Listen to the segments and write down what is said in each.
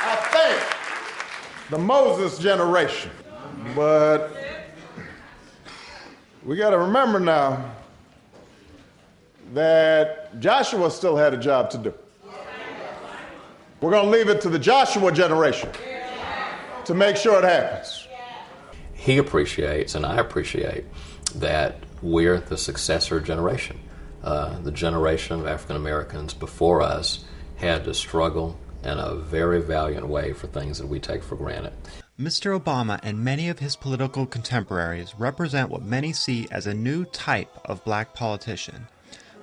I think, the Moses generation. But we got to remember now that Joshua still had a job to do. We're going to leave it to the Joshua generation to make sure it happens. He appreciates, and I appreciate, that we're the successor generation. The generation of African Americans before us had to struggle in a very valiant way for things that we take for granted. Mr. Obama and many of his political contemporaries represent what many see as a new type of black politician.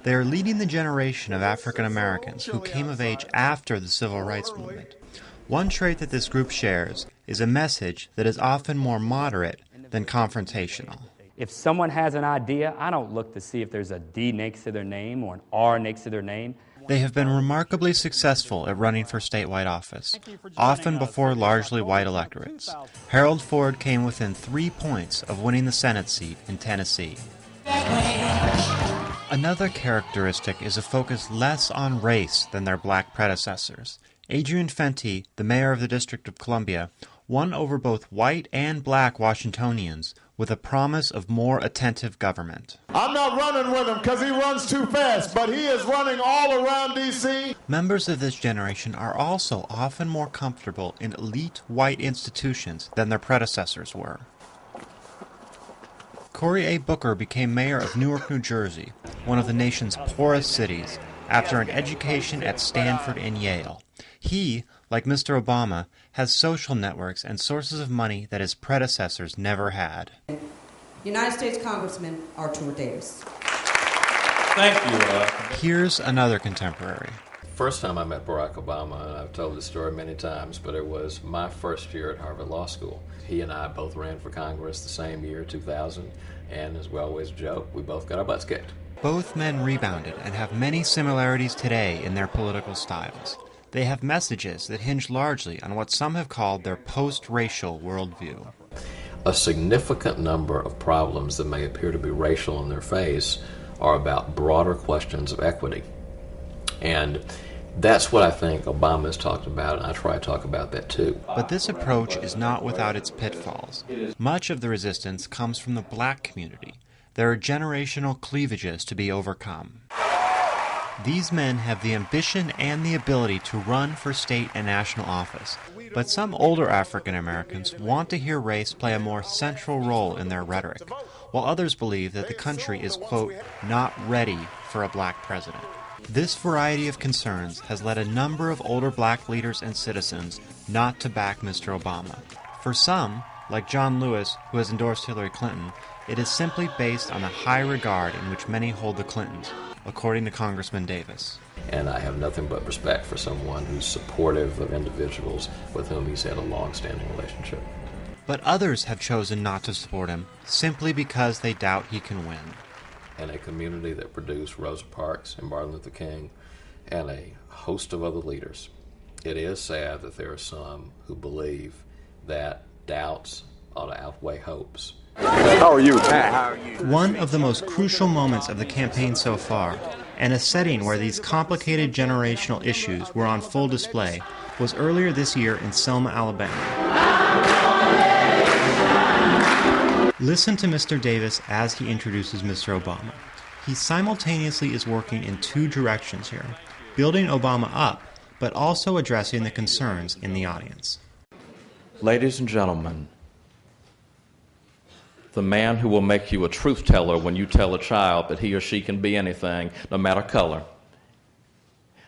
They are leading the generation of African Americans who came of age after the Civil Rights Movement. One trait that this group shares is a message that is often more moderate than confrontational. If someone has an idea, I don't look to see if there's a D next to their name or an R next to their name. They have been remarkably successful at running for statewide office, often before largely white electorates. Harold Ford came within 3 points of winning the Senate seat in Tennessee. Another characteristic is a focus less on race than their black predecessors. Adrian Fenty, the mayor of the District of Columbia, won over both white and black Washingtonians with a promise of more attentive government. I'm not running with him because he runs too fast, but he is running all around D.C. Members of this generation are also often more comfortable in elite white institutions than their predecessors were. Cory A. Booker became mayor of Newark, New Jersey, one of the nation's poorest cities, after an education at Stanford and Yale. He, like Mr. Obama, has social networks and sources of money that his predecessors never had. United States Congressman Artur Davis. Thank you. Here's another contemporary. First time I met Barack Obama, and I've told this story many times, but it was my first year at Harvard Law School. He and I both ran for Congress the same year, 2000, and as we always joke, we both got our butts kicked. Both men rebounded and have many similarities today in their political styles. They have messages that hinge largely on what some have called their post-racial worldview. A significant number of problems that may appear to be racial on their face are about broader questions of equity. And that's what I think Obama has talked about, and I try to talk about that too. But this approach is not without its pitfalls. Much of the resistance comes from the black community. There are generational cleavages to be overcome. These men have the ambition and the ability to run for state and national office, but some older African Americans want to hear race play a more central role in their rhetoric, while others believe that the country is, quote, not ready for a black president. This variety of concerns has led a number of older black leaders and citizens not to back Mr. Obama. For some, like John Lewis, who has endorsed Hillary Clinton, it is simply based on the high regard in which many hold the Clintons, according to Congressman Davis. And I have nothing but respect for someone who's supportive of individuals with whom he's had a long-standing relationship. But others have chosen not to support him simply because they doubt he can win. In a community that produced Rosa Parks and Martin Luther King and a host of other leaders, it is sad that there are some who believe that doubts ought to outweigh hopes. How are you? One of the most crucial moments of the campaign so far, and a setting where these complicated generational issues were on full display, was earlier this year in Selma, Alabama. Listen to Mr. Davis as he introduces Mr. Obama. He simultaneously is working in two directions here, building Obama up, but also addressing the concerns in the audience. Ladies and gentlemen, the man who will make you a truth teller when you tell a child that he or she can be anything, no matter color.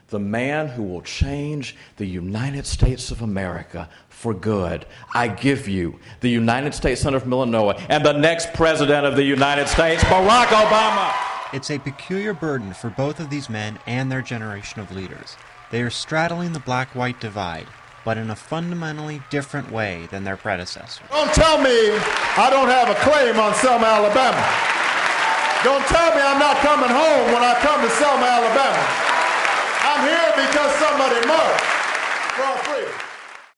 The man who will change the United States of America for good. I give you the United States Senator from Illinois and the next President of the United States, Barack Obama. It's a peculiar burden for both of these men and their generation of leaders. They are straddling the black-white divide, but in a fundamentally different way than their predecessors. Don't tell me I don't have a claim on Selma, Alabama. Don't tell me I'm not coming home when I come to Selma, Alabama. I'm here because somebody marched for our freedom.